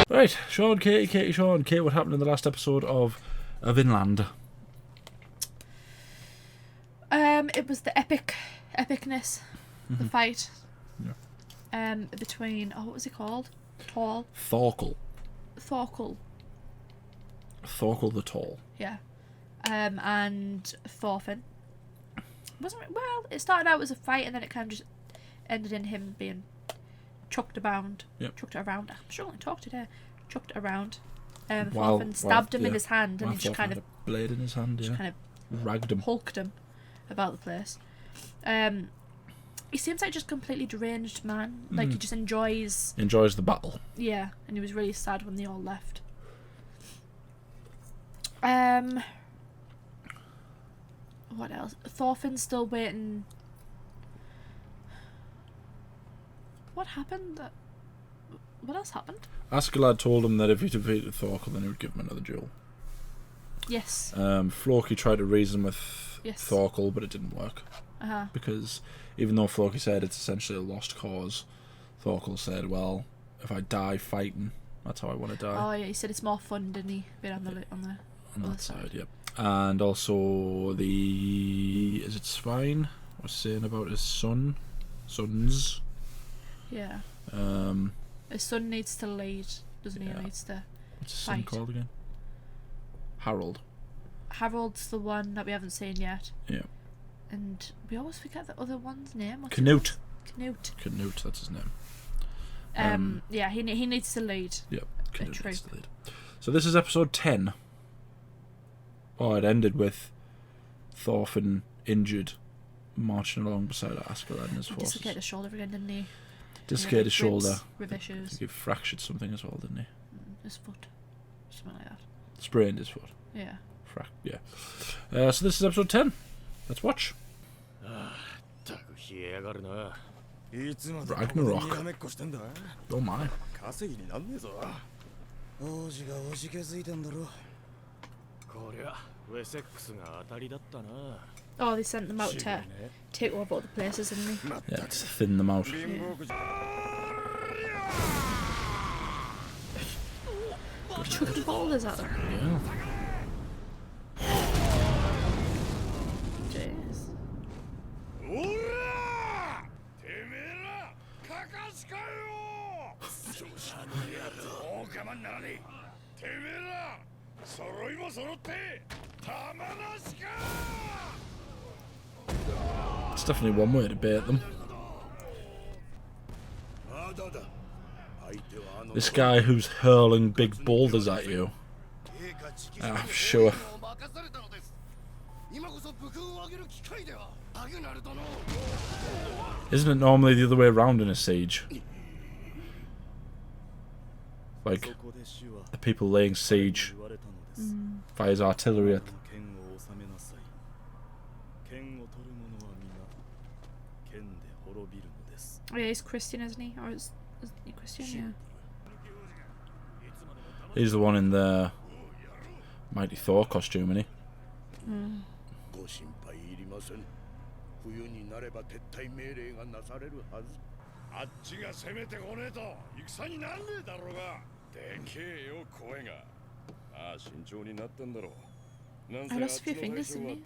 Right, Sean, Katie, Sean. Kate, what happened in the last episode of Vinland? It was the epicness, the fight. Yeah. Between what was he called? Thorkell. Thorkell. Thorkell the Tall. Yeah. And Thorfin. Wasn't it? Well, it started out as a fight and then it kind of just ended in him being chucked around. Yep. Chucked around. I'm struggling to talk today. Chucked around. Thorfin stabbed him in his hand and he just kind of a blade in his hand. Just kind of ragged him. Hulked him about the place. He seems like just completely deranged man. Like he just enjoys the battle. Yeah, and he was really sad when they all left. What else? Thorfin's still waiting. What happened? What else happened? Askeladd told him that if he defeated Thorkell, then he would give him another jewel. Yes. Floki tried to reason with Thorkell, but it didn't work. Because even though Floki said it's essentially a lost cause, Thorkell said, well, if I die fighting, that's how I want to die. Oh yeah, he said it's more fun, didn't he? Being on that side, yep. And also is it Svein was saying about his sons? Yeah. His son needs to lead, doesn't he? He needs to What's his son called again? Harold. Harold's the one that we haven't seen yet. Yeah. And we always forget the other one's name. Canute. Canute, that's his name. Yeah, he needs to lead. Yep, Canute needs to lead. So this is episode 10. Oh, it ended with Thorfin injured, marching along beside Askeladd and his forces. Dislocated his shoulder again, didn't he? Dislocated his shoulder. Rib issues. He fractured something as well, didn't he? His foot. Something like that. Sprained his foot. Yeah. Yeah. So this is episode 10. Let's watch. Ragnarok. Oh my. Oh, they sent them out to take over other places, didn't they? Yeah, to thin them out. Yeah. Chucking boulders at them. Yeah. Jeez. It's definitely one way to bait them. This guy who's hurling big boulders at you. I'm sure. Isn't it normally the other way around in a siege? Like, the people laying siege fires artillery at them. Oh yeah, he's Christian, isn't he? Or is he Christian? Yeah. He's the one in the Mighty Thor costume, isn't he? I lost a few fingers, didn't he?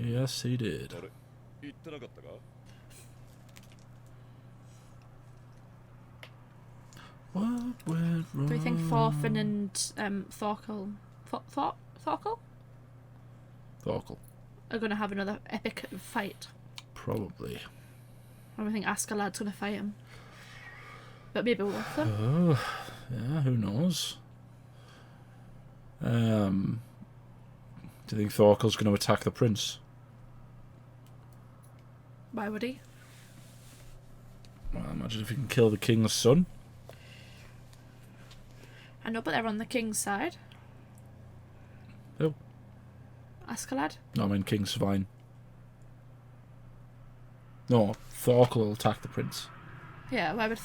Yes, he did. What went wrong? Do you think Thorfin and Thorkell are going to have another epic fight? Probably. Or do I think Askeladd's going to fight him? But maybe both of them. Oh, yeah, who knows? Do you think Thorkell's going to attack the prince? Why would he? Well, imagine if he can kill the king's son. I know, but they're on the king's side. Who? Askeladd? No, I mean King Svein. No, Thorkell will attack the prince. Yeah, why would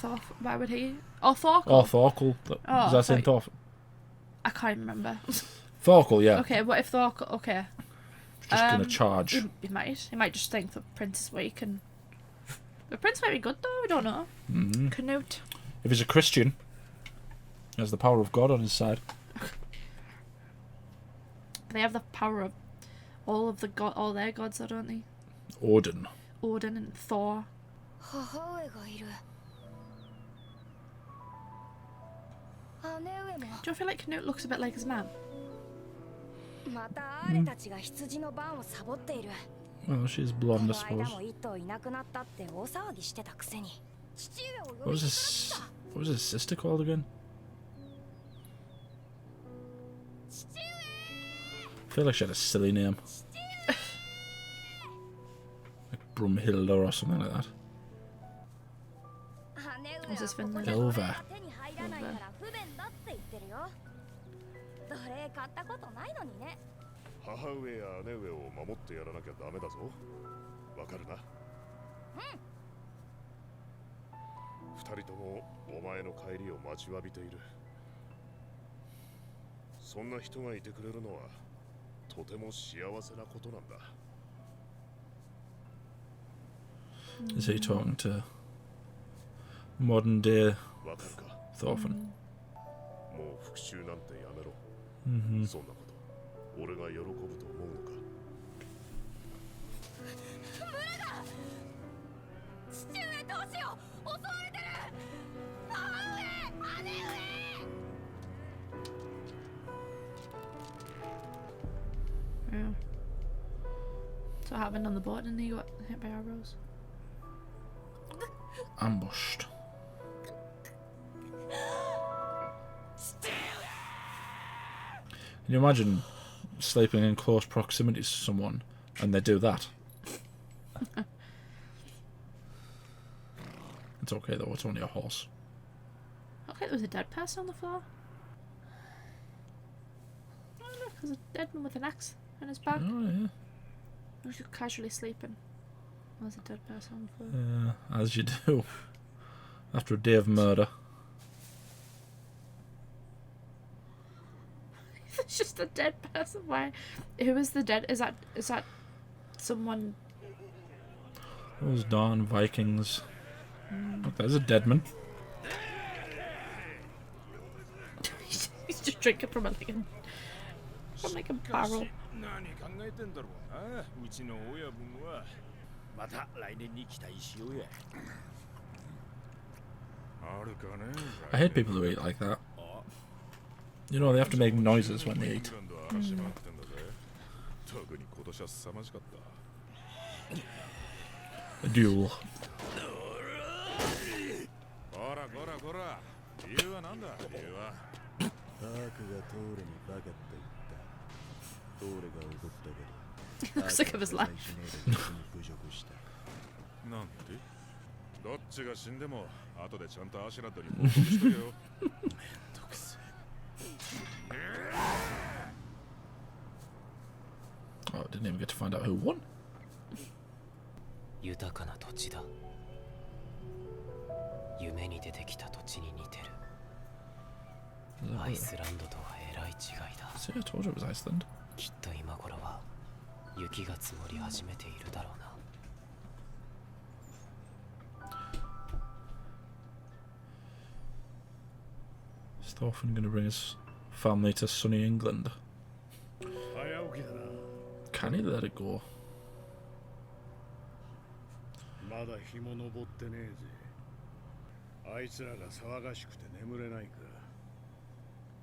he? Oh, Thorkell. Oh, Thorkell. Was that saying Thorfin? I can't remember. Thorkell, yeah. Okay, what if Thorkell... Okay. Just gonna charge. He might just think the prince is weak, and... The prince might be good, though, we don't know. Mm-hmm. Canute. If he's a Christian, he has the power of God on his side. They have the power of all their gods, though, don't they? Odin and Thor. Do you feel like Canute looks a bit like his mum? Well, she's blonde, I suppose. What was his sister called again? I feel like she had a silly name. Like Brumhilda or something like that. What's this Vinland? Ilva. Is he talking to modern day Thorfin? Mm-hmm. Yeah. So what happened on the boat and he got hit by arrows? Ambushed. Can you imagine sleeping in close proximity to someone and they do that? It's okay though, it's only a horse. Okay, there was a dead person on the floor. Oh look, there's a dead man with an axe on his back. Oh yeah. He was just casually sleeping. There's a dead person on the floor. As you do. After a day of murder. It's just a dead person. Why? Who is the dead? Is that someone? Those darn Vikings. Look, there's a dead man. He's just drinking from like a barrel. I hate people who eat like that. You know, they have to make noises when they eat. A duel. Looks like of his life. Oh, I didn't even get to find out who won. 豊かな土地だ。夢に出てきた土地に似てる。アイスランドとはえらい違いだ。See, I told you it was Iceland. きっと今頃は雪が積もり始めているだろうな。Is Thorfin going to bring his family to sunny England? Can he let it go? まだ日も昇ってねえぜ。あいつらが騒がしくて眠れないか。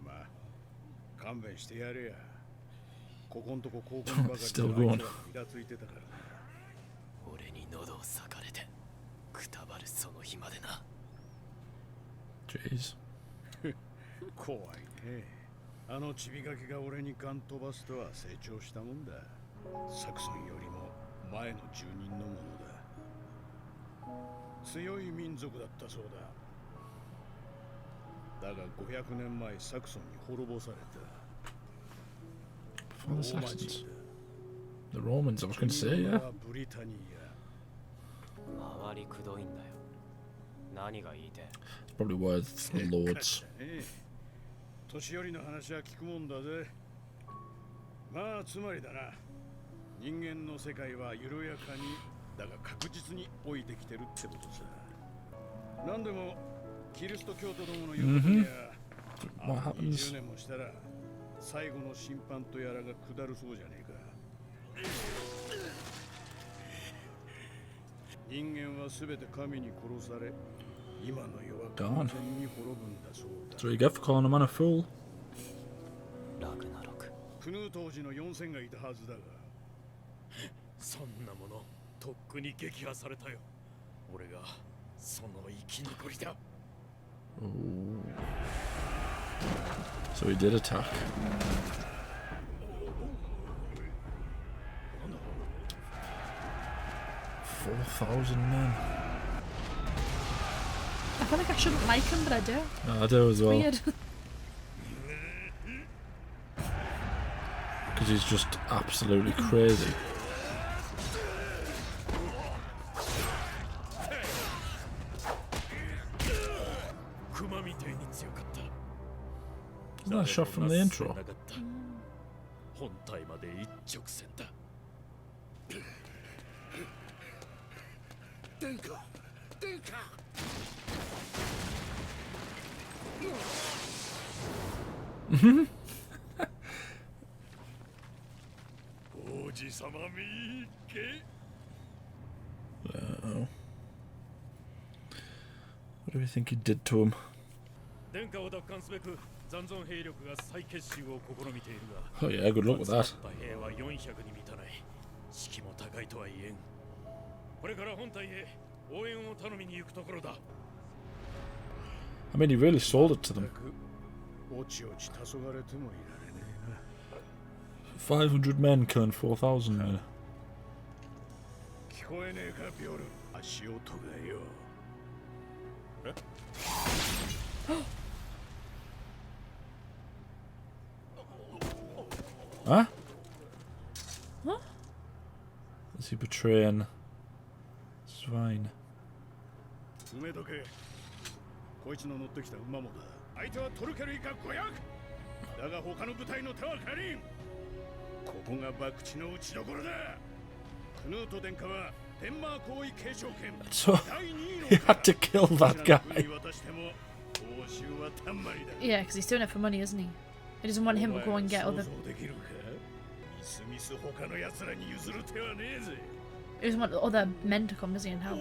まあ、勘弁してやれや。ここんとこ高校ばかりであいつらがイラついてたからな。俺に喉を裂かれてくたばるその日までな。Jeez. 怖いね。あのちびがきが俺にガン飛ばすとは成長したもんだ。サクソンよりも前の住人のものだ。強い民族だったそうだ。だが500年前サクソンに滅ぼされた。Before the Saxons. The Romans, I was going to say, yeah. ブリタニ周りくどいんだよ。何が言いて。 It's probably worth the lords. 年寄りの話は聞くもんだぜ。まあつまりだな、人間の世界は緩やかにだが確実に老いてきてるってことさ。何でもキリスト教徒どもの言うことには、20年もしたら最後の審判とやらが下るそうじゃねえか。人間はすべて神に殺され、今の世は完全に滅ぶんだそうだ。So you get for calling a man a fool. ラグナロク。クヌー当時の4000がいたはずだが、そんなものとっくに撃破されたよ。俺がその生き残りだ。So he did attack. 4,000 men. I feel like I shouldn't like him, but I do. I do as well. Weird. Because he's just absolutely crazy. Isn't that a shot from the intro? 本体まで一直線だ。殿下、殿下。王子様みっけ。Uh-oh. What do we think he did to him? 殿下を奪還すべく残存兵力が再結集を試みているが、 Oh yeah, good luck with that. 兵は400に満たない。士気も高いとは言えん。これから本隊へ応援を頼みに行くところだ。 I mean, he really sold it to them. おちおち黄昏れてもいられねえ500な。men killing 4,000 men. 聞こえねえか、ビョル。足音がよ。Huh? What? Is he betraying swine? 埋めとけ。こいつの乗ってきた馬もだ。相手はトルケル以下500。だが他の部隊の手は借りん。ここが博打の打ちどころだ。クヌート殿下はデンマーク王位継承権 So 第2位の he had to kill that guy. Yeah, because he's doing it for money, isn't he? He doesn't want him to go and get other. He doesn't want other men to come, does he, and help?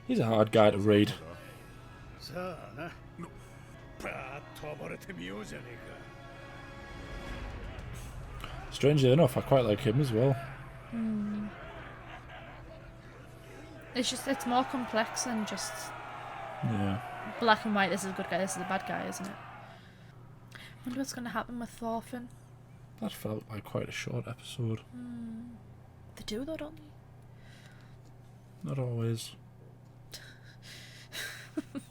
He's a hard guy to read. Strangely enough, I quite like him as well. It's more complex than just Yeah. black and white. This is a good guy, this is a bad guy, isn't it? I wonder what's going to happen with Thorfin. That felt like quite a short episode. They do though, don't they? Not always.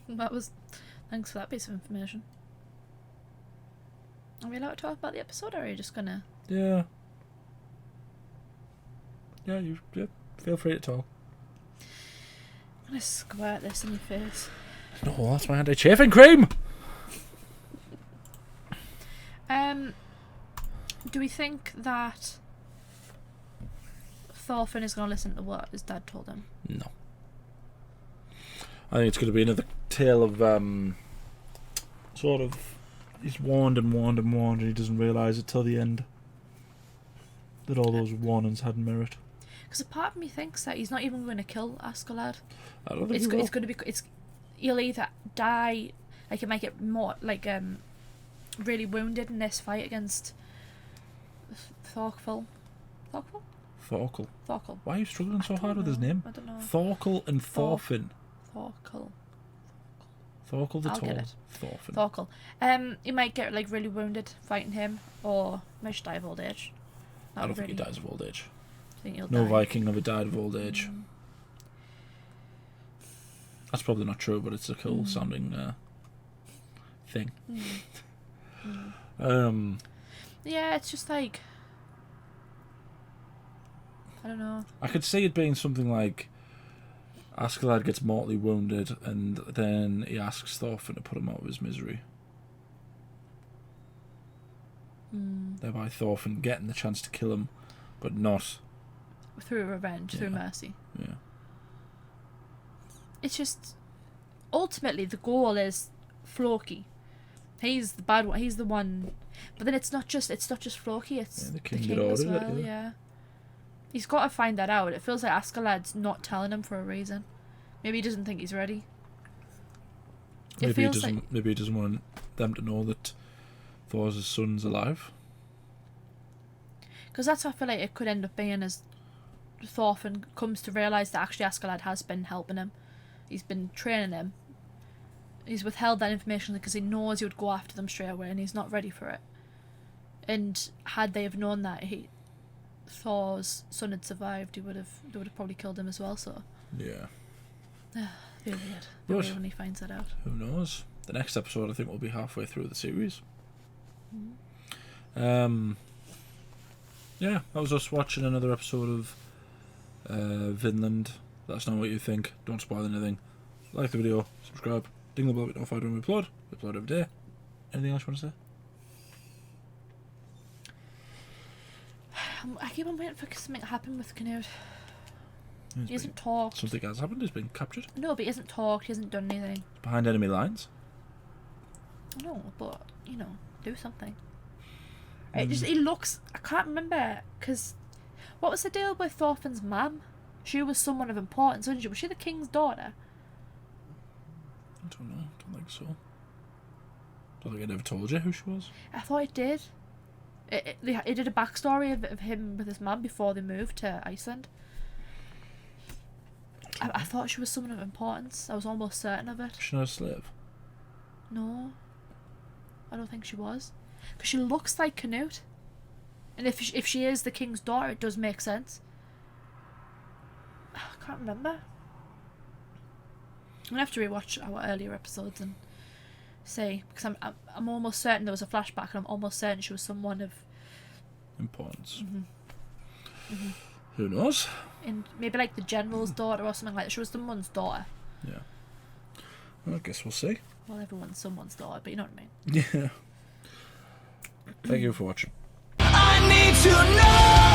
That was... Thanks for that piece of information. Are we allowed to talk about the episode, or are you just gonna... Yeah. Yeah, feel free to talk. I'm gonna squirt this in your face. No, that's my anti-chafing cream! Do we think that Thorfin is gonna listen to what his dad told him? No. I think it's going to be another tale of, sort of, he's warned and warned and warned and he doesn't realise it till the end. That all those warnings had merit. Because a part of me thinks that he's not even going to kill Askeladd. I don't think It's he will. going to be... He'll either die, like, he might get more, like, really wounded in this fight against Thorkell. Thorkell? Thorkell. Thorkell. Why are you struggling so hard with his name? I don't know. Thorkell and Thorfin. Thorkell. Thorkell the I'll get Tall. it. Thorfin. Thorkell. He might get, like, really wounded fighting him, or might just die of old age. I don't think he dies of old age. I think he'll No die. Viking ever died of old age. That's probably not true, but it's a cool sounding thing. Yeah, it's just like... I don't know. I could see it being something like Askeladd gets mortally wounded, and then he asks Thorfinn to put him out of his misery. Thereby Thorfinn getting the chance to kill him, but not through revenge, through mercy. Yeah. It's just ultimately the goal is Floki. He's the bad one. He's the one. But then it's not just Floki. It's the king, as well. Yeah. He's got to find that out. It feels like Askeladd's not telling him for a reason. Maybe he doesn't think he's ready. Maybe he doesn't want them to know that Thor's son's alive. Because that's what I feel like it could end up being, as Thorfinn comes to realise that actually Askeladd has been helping him. He's been training him. He's withheld that information because he knows he would go after them straight away, and he's not ready for it. And had they have known that Thor's son had survived, they would have probably killed him as well. So yeah, very weird. When he finds that out. Who knows? The next episode, I think, will be halfway through the series. Yeah, I was just watching another episode of Vinland. Let us know what you think. Don't spoil anything. Like the video, subscribe, ding the bell to be notified when we upload. We upload every day. Anything else you want to say? I keep on waiting for something to happen with Canute. He hasn't talked. Something has happened. He's been captured. No, but he hasn't talked. He hasn't done anything. Behind enemy lines. No, but do something. He looks. I can't remember because what was the deal with Thorfinn's mum? She was someone of importance, wasn't she? Was she the king's daughter? I don't know. Don't think so. Don't think I ever told you who she was. I thought it did. It did a backstory of him with his mum before they moved to Iceland. I thought she was someone of importance. I was almost certain of it. She's not a slave? No. I don't think she was. Because she looks like Canute. And if she is the king's daughter, it does make sense. I can't remember. I'm going to have to rewatch our earlier episodes and see. Because I'm almost certain there was a flashback, and I'm almost certain she was someone of importance. Who knows? And maybe like the general's daughter or something like that. She was someone's daughter. Yeah. Well, I guess we'll see. Well, everyone's someone's daughter, but you know what I mean. Yeah. Thank you for watching. I need to know.